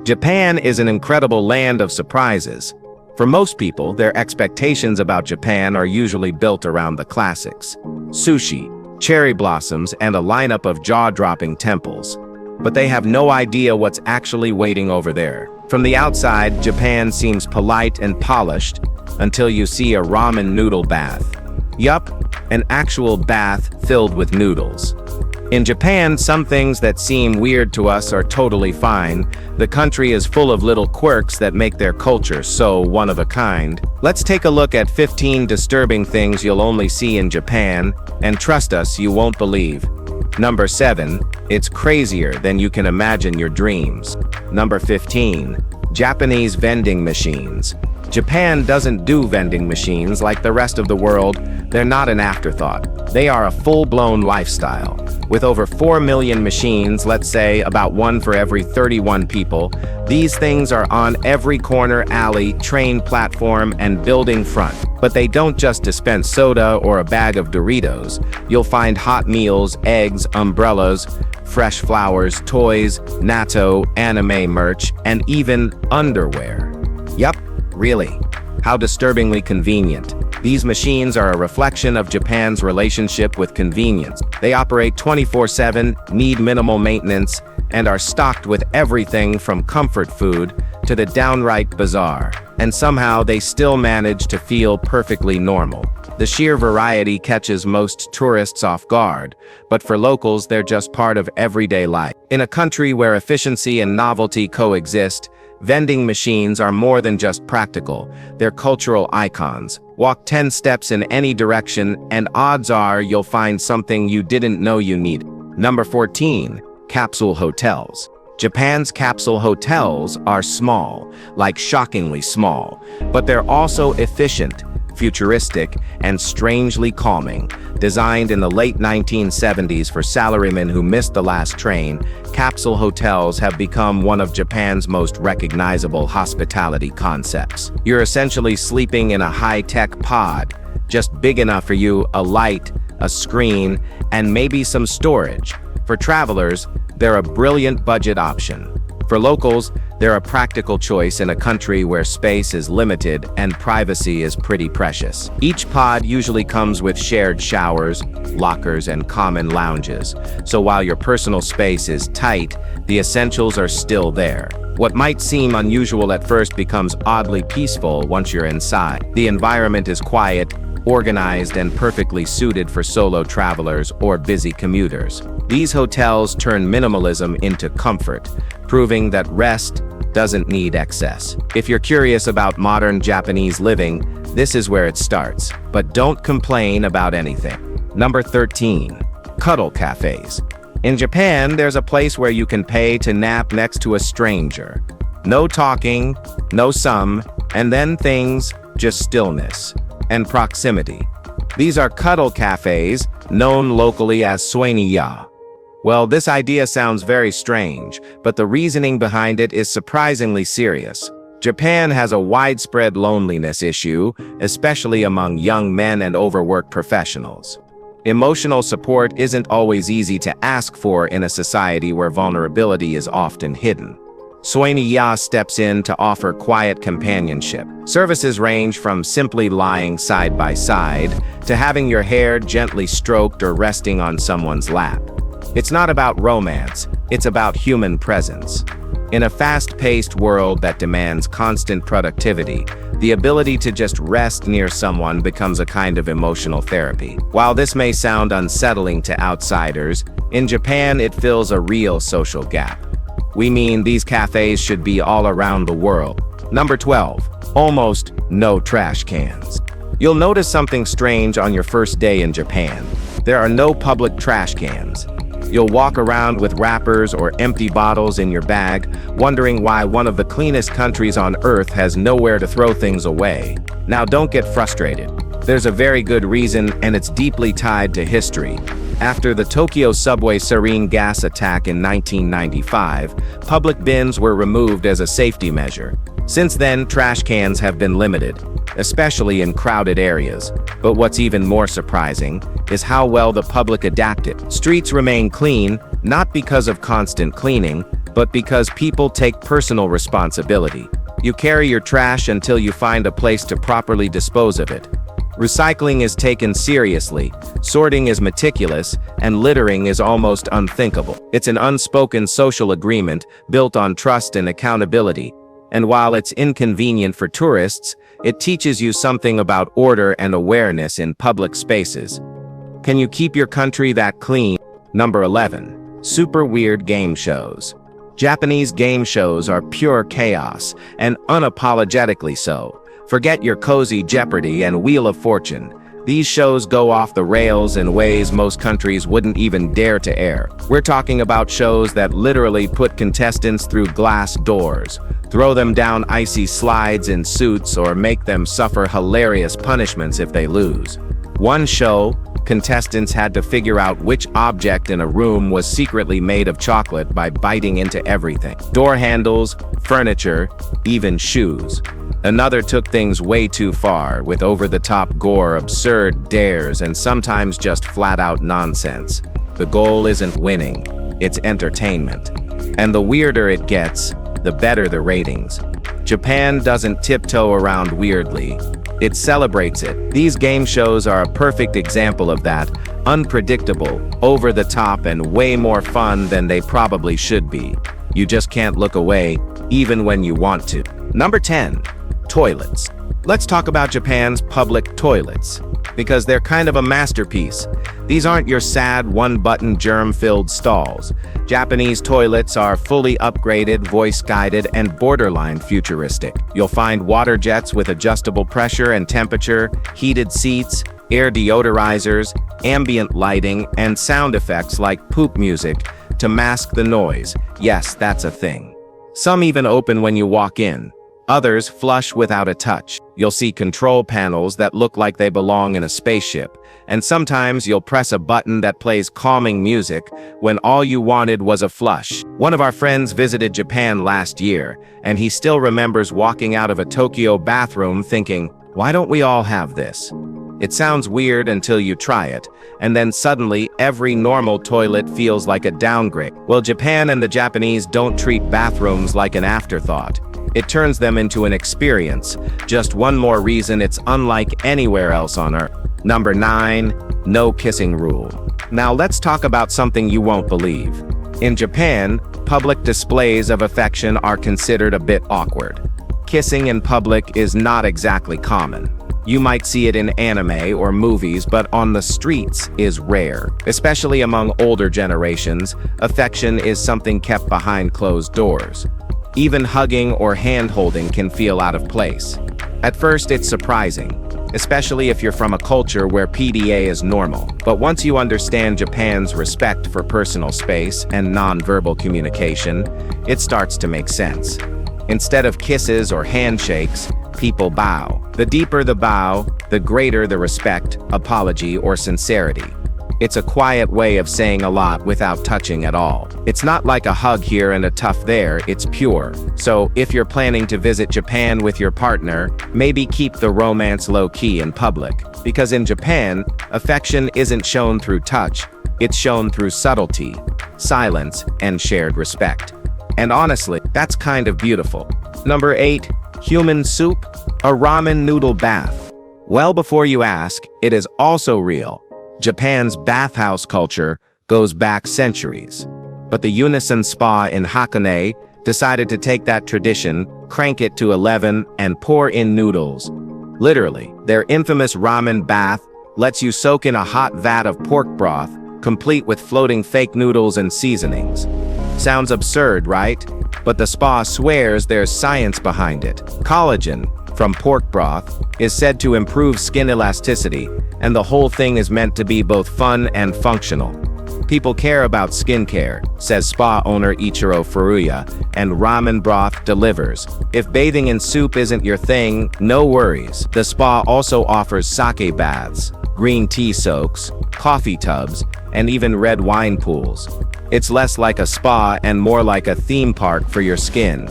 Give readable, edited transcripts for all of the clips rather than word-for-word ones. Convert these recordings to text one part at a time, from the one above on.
Japan is an incredible land of surprises. For most people, their expectations about Japan are usually built around the classics: sushi, cherry blossoms, and a lineup of jaw-dropping temples. But they have no idea what's actually waiting over there. From the outside, Japan seems polite and polished until you see a ramen noodle bath. Yup, an actual bath filled with noodles. In Japan, some things that seem weird to us are totally fine. The country is full of little quirks that make their culture so one of a kind. Let's take a look at 15 disturbing things you'll only see in Japan, and trust us, you won't believe. Number 7, it's crazier than you can imagine your dreams. Number 15, Japanese vending machines. Japan doesn't do vending machines like the rest of the world. They're not an afterthought. They are a full-blown lifestyle. With over 4 million machines, let's say about one for every 31 people, these things are on every corner, alley, train platform, and building front. But they don't just dispense soda or a bag of Doritos. You'll find hot meals, eggs, umbrellas, fresh flowers, toys, natto, anime merch, and even underwear. Yup, really. How disturbingly convenient. These machines are a reflection of Japan's relationship with convenience. They operate 24/7, need minimal maintenance, and are stocked with everything from comfort food to the downright bizarre. And somehow they still manage to feel perfectly normal. The sheer variety catches most tourists off guard, but for locals they're just part of everyday life. In a country where efficiency and novelty coexist, vending machines are more than just practical, they're cultural icons. Walk 10 steps in any direction, and odds are you'll find something you didn't know you needed. Number 14, capsule hotels. Japan's capsule hotels are small, like shockingly small, but they're also efficient, futuristic, and strangely calming. Designed in the late 1970s for salarymen who missed the last train, capsule hotels have become one of Japan's most recognizable hospitality concepts. You're essentially sleeping in a high-tech pod, just big enough for you, a light, a screen, and maybe some storage. For travelers, they're a brilliant budget option. For locals, they're a practical choice in a country where space is limited and privacy is pretty precious. Each pod usually comes with shared showers, lockers, and common lounges. So while your personal space is tight, the essentials are still there. What might seem unusual at first becomes oddly peaceful once you're inside. The environment is quiet, organized, and perfectly suited for solo travelers or busy commuters. These hotels turn minimalism into comfort, proving that rest doesn't need excess. If you're curious about modern Japanese living, this is where it starts. But don't complain about anything. Number 13, cuddle cafés. In Japan, there's a place where you can pay to nap next to a stranger. No talking, no and then things, just stillness and proximity. These are cuddle cafes, known locally as sueniya. Well, this idea sounds very strange, but the reasoning behind it is surprisingly serious. Japan has a widespread loneliness issue, especially among young men and overworked professionals. Emotional support isn't always easy to ask for in a society where vulnerability is often hidden. Sueniya steps in to offer quiet companionship. Services range from simply lying side by side to having your hair gently stroked or resting on someone's lap. It's not about romance, it's about human presence. In a fast-paced world that demands constant productivity, the ability to just rest near someone becomes a kind of emotional therapy. While this may sound unsettling to outsiders, in Japan it fills a real social gap. We mean these cafes should be all around the world. Number 12, almost no trash cans. You'll notice something strange on your first day in Japan. There are no public trash cans. You'll walk around with wrappers or empty bottles in your bag, wondering why one of the cleanest countries on Earth has nowhere to throw things away. Now don't get frustrated. There's a very good reason, and it's deeply tied to history. After the Tokyo subway sarin gas attack in 1995, public bins were removed as a safety measure. Since then, trash cans have been limited, especially in crowded areas. But what's even more surprising is how well the public adapted. Streets remain clean, Not because of constant cleaning, but because people take personal responsibility. You carry your trash until you find a place to properly dispose of it. Recycling is taken seriously, sorting is meticulous, and littering is almost unthinkable. It's an unspoken social agreement built on trust and accountability. And while it's inconvenient for tourists, it teaches you something about order and awareness in public spaces. Can you keep your country that clean? Number 11. Super weird game shows. Japanese game shows are pure chaos, and unapologetically so. Forget your cozy Jeopardy and Wheel of Fortune. These shows go off the rails in ways most countries wouldn't even dare to air. We're talking about shows that literally put contestants through glass doors, throw them down icy slides in suits, or make them suffer hilarious punishments if they lose. One show, contestants had to figure out which object in a room was secretly made of chocolate by biting into everything. Door handles, furniture, even shoes. Another took things way too far, with over-the-top gore, absurd dares, and sometimes just flat-out nonsense. The goal isn't winning, it's entertainment. And the weirder it gets, the better the ratings. Japan doesn't tiptoe around weirdly. It celebrates it. These game shows are a perfect example of that. Unpredictable, over the top, and way more fun than they probably should be. You just can't look away, even when you want to. Number 10. Toilets. Let's talk about Japan's public toilets, because they're kind of a masterpiece. These aren't your sad one-button germ-filled stalls. Japanese toilets are fully upgraded, voice-guided, and borderline futuristic. You'll find water jets with adjustable pressure and temperature, heated seats, air deodorizers, ambient lighting, and sound effects like poop music to mask the noise. Yes, that's a thing. Some even open when you walk in. Others flush without a touch. You'll see control panels that look like they belong in a spaceship, and sometimes you'll press a button that plays calming music when all you wanted was a flush. One of our friends visited Japan last year, and he still remembers walking out of a Tokyo bathroom thinking, why don't we all have this? It sounds weird until you try it, and then suddenly every normal toilet feels like a downgrade. Well, Japan and the Japanese don't treat bathrooms like an afterthought. It turns them into an experience. Just one more reason it's unlike anywhere else on Earth. Number 9. No kissing rule. Now let's talk about something you won't believe. In Japan, public displays of affection are considered a bit awkward. Kissing in public is not exactly common. You might see it in anime or movies, but on the streets is rare. Especially among older generations, affection is something kept behind closed doors. Even hugging or hand-holding can feel out of place. At first, it's surprising, especially if you're from a culture where PDA is normal. But once you understand Japan's respect for personal space and non-verbal communication, it starts to make sense. Instead of kisses or handshakes, people bow. The deeper the bow, the greater the respect, apology, or sincerity. It's a quiet way of saying a lot without touching at all. It's not like a hug here and a tough there, it's pure. So, if you're planning to visit Japan with your partner, maybe keep the romance low-key in public. Because in Japan, affection isn't shown through touch, it's shown through subtlety, silence, and shared respect. And honestly, that's kind of beautiful. Number 8. Human soup? A ramen noodle bath. Well, before you ask, it is also real. Japan's bathhouse culture goes back centuries. But the Unison Spa in Hakone decided to take that tradition, crank it to 11, and pour in noodles. Literally, their infamous ramen bath lets you soak in a hot vat of pork broth, complete with floating fake noodles and seasonings. Sounds absurd, right? But the spa swears there's science behind it. Collagen from pork broth is said to improve skin elasticity, and the whole thing is meant to be both fun and functional. People care about skincare, says spa owner Ichiro Furuya, and ramen broth delivers. If bathing in soup isn't your thing, no worries. The spa also offers sake baths, green tea soaks, coffee tubs, and even red wine pools. It's less like a spa and more like a theme park for your skin.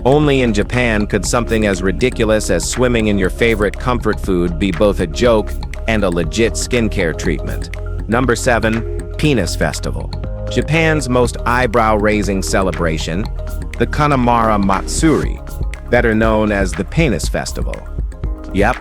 Only in Japan could something as ridiculous as swimming in your favorite comfort food be both a joke and a legit skincare treatment. Number 7. Penis Festival. Japan's most eyebrow-raising celebration, the Kanamara Matsuri, better known as the Penis Festival. Yep,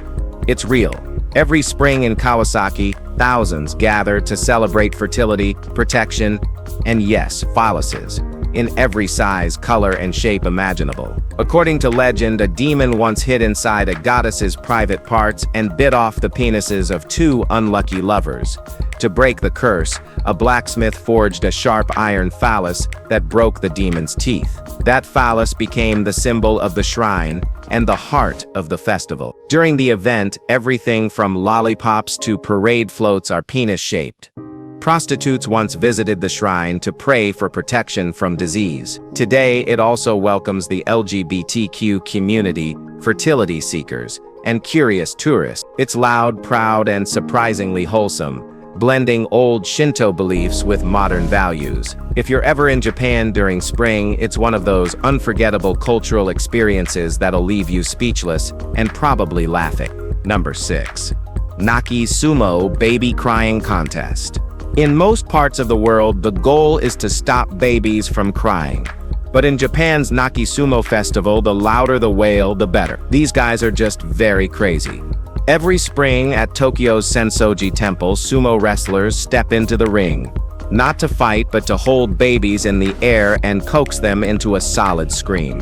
it's real. Every spring in Kawasaki, thousands gather to celebrate fertility, protection, and yes, phalluses, in every size, color, and shape imaginable. According to legend, a demon once hid inside a goddess's private parts and bit off the penises of two unlucky lovers. To break the curse, a blacksmith forged a sharp iron phallus that broke the demon's teeth. That phallus became the symbol of the shrine and the heart of the festival. During the event, everything from lollipops to parade floats are penis-shaped. Prostitutes once visited the shrine to pray for protection from disease. Today, it also welcomes the LGBTQ community, fertility seekers, and curious tourists. It's loud, proud, and surprisingly wholesome, blending old Shinto beliefs with modern values. If you're ever in Japan during spring, it's one of those unforgettable cultural experiences that'll leave you speechless and probably laughing. Number 6. Naki Sumo Baby Crying Contest. In most parts of the world, the goal is to stop babies from crying. But in Japan's Naki Sumo festival, the louder the wail, the better. These guys are just very crazy. Every spring at Tokyo's Sensoji Temple, sumo wrestlers step into the ring. Not to fight, but to hold babies in the air and coax them into a solid scream.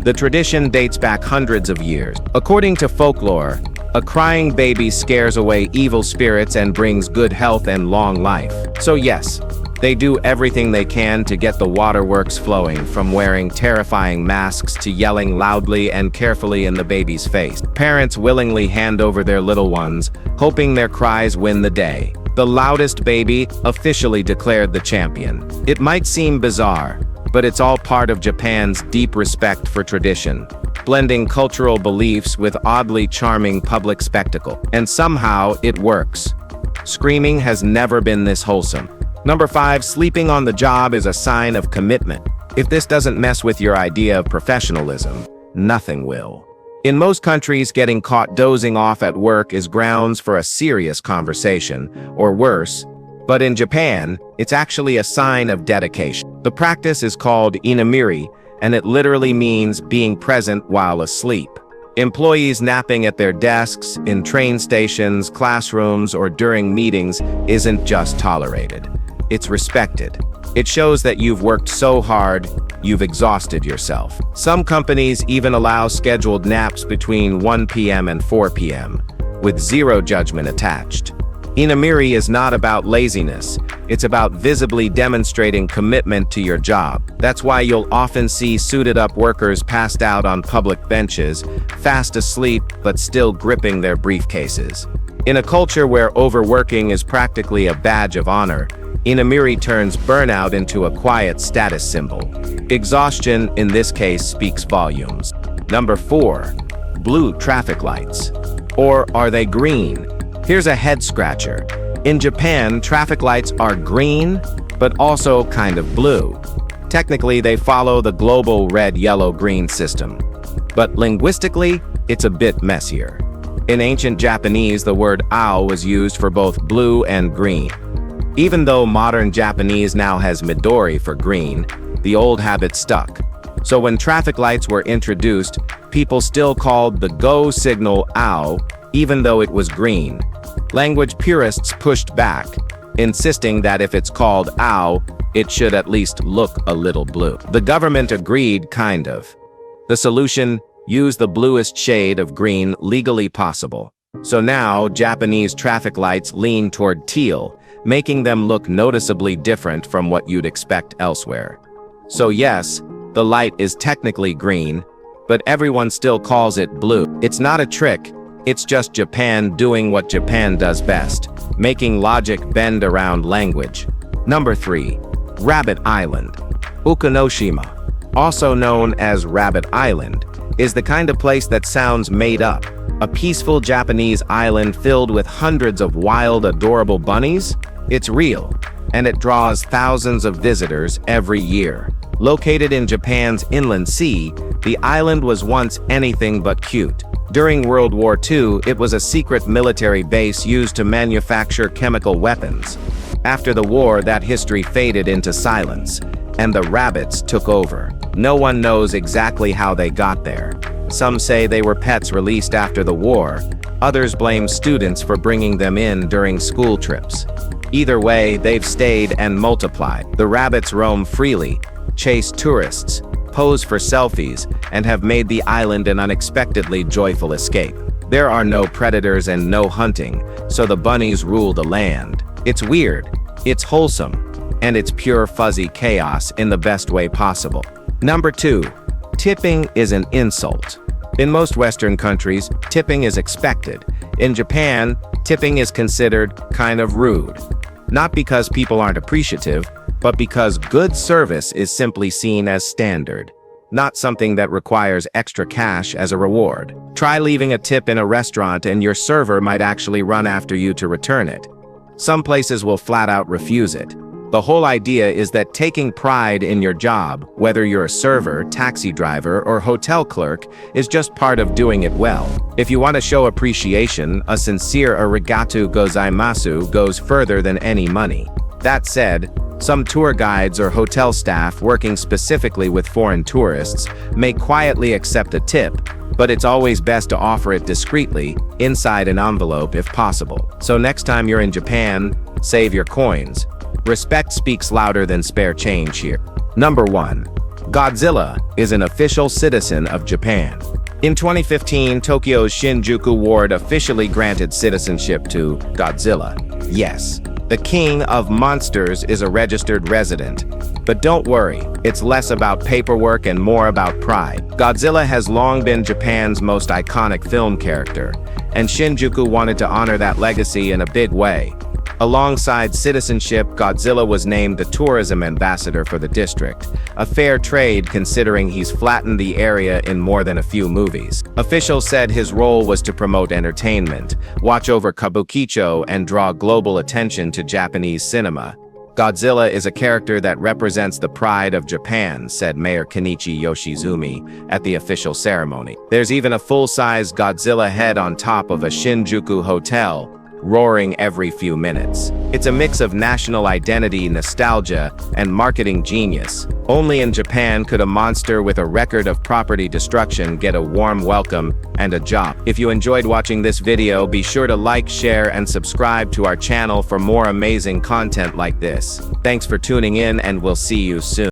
The tradition dates back hundreds of years. According to folklore, a crying baby scares away evil spirits and brings good health and long life. So yes, they do everything they can to get the waterworks flowing, from wearing terrifying masks to yelling loudly and carefully in the baby's face. Parents willingly hand over their little ones, hoping their cries win the day. The loudest baby officially declared the champion. It might seem bizarre, but it's all part of Japan's deep respect for tradition, blending cultural beliefs with oddly charming public spectacle. And somehow it works. Screaming has never been this wholesome. Number 5, sleeping on the job is a sign of commitment. If this doesn't mess with your idea of professionalism, nothing will. In most countries, getting caught dozing off at work is grounds for a serious conversation, or worse. But in Japan, it's actually a sign of dedication. The practice is called inamiri, and it literally means being present while asleep. Employees napping at their desks, in train stations, classrooms, or during meetings isn't just tolerated. It's respected. It shows that you've worked so hard, you've exhausted yourself. Some companies even allow scheduled naps between 1 p.m. and 4 p.m., with zero judgment attached. Inamiri is not about laziness. It's about visibly demonstrating commitment to your job. That's why you'll often see suited-up workers passed out on public benches, fast asleep but still gripping their briefcases. In a culture where overworking is practically a badge of honor, inamiri turns burnout into a quiet status symbol. Exhaustion, in this case, speaks volumes. Number 4. Blue traffic lights. Or are they green? Here's a head-scratcher. In Japan, traffic lights are green, but also kind of blue. Technically, they follow the global red, yellow, green system. But linguistically, it's a bit messier. In ancient Japanese, the word ao was used for both blue and green. Even though modern Japanese now has midori for green, the old habit stuck. So when traffic lights were introduced, people still called the go signal ao, even though it was green. Language purists pushed back, insisting that if it's called ao, it should at least look a little blue. The government agreed, kind of. The solution: use the bluest shade of green legally possible. So now, Japanese traffic lights lean toward teal, making them look noticeably different from what you'd expect elsewhere. So yes, the light is technically green, but everyone still calls it blue. It's not a trick. It's just Japan doing what Japan does best, making logic bend around language. Number 3. Rabbit Island. Okunoshima, also known as Rabbit Island, is the kind of place that sounds made up. A peaceful Japanese island filled with hundreds of wild, adorable bunnies? It's real, and it draws thousands of visitors every year. Located in Japan's inland sea, the island was once anything but cute. During World War II, it was a secret military base used to manufacture chemical weapons. After the war, that history faded into silence, and the rabbits took over. No one knows exactly how they got there. Some say they were pets released after the war. Others blame students for bringing them in during school trips. Either way, they've stayed and multiplied. The rabbits roam freely, chase tourists, pose for selfies, and have made the island an unexpectedly joyful escape. There are no predators and no hunting, so the bunnies rule the land. It's weird, it's wholesome, and it's pure fuzzy chaos in the best way possible. Number 2. Tipping is an insult. In most Western countries, tipping is expected. In Japan, tipping is considered kind of rude. Not because people aren't appreciative, but because good service is simply seen as standard, not something that requires extra cash as a reward. Try leaving a tip in a restaurant and your server might actually run after you to return it. Some places will flat out refuse it. The whole idea is that taking pride in your job, whether you're a server, taxi driver, or hotel clerk, is just part of doing it well. If you want to show appreciation, a sincere arigatou gozaimasu goes further than any money. That said, some tour guides or hotel staff working specifically with foreign tourists may quietly accept a tip, but it's always best to offer it discreetly, inside an envelope if possible. So next time you're in Japan, save your coins. Respect speaks louder than spare change here. Number 1. Godzilla is an official citizen of Japan. In 2015, Tokyo's Shinjuku ward officially granted citizenship to Godzilla. Yes, the king of monsters is a registered resident. But don't worry, it's less about paperwork and more about pride. Godzilla has long been Japan's most iconic film character, and Shinjuku wanted to honor that legacy in a big way. Alongside citizenship, Godzilla was named the tourism ambassador for the district, a fair trade considering he's flattened the area in more than a few movies. Officials said his role was to promote entertainment, watch over kabukicho, and draw global attention to Japanese cinema. Godzilla is a character that represents the pride of Japan, said Mayor Kenichi Yoshizumi at the official ceremony. There's even a full-size Godzilla head on top of a Shinjuku hotel, roaring every few minutes. It's a mix of national identity, nostalgia, and marketing genius. Only in Japan could a monster with a record of property destruction get a warm welcome and a job. If you enjoyed watching this video, be sure to like, share, and subscribe to our channel for more amazing content like this. Thanks for tuning in, and we'll see you soon.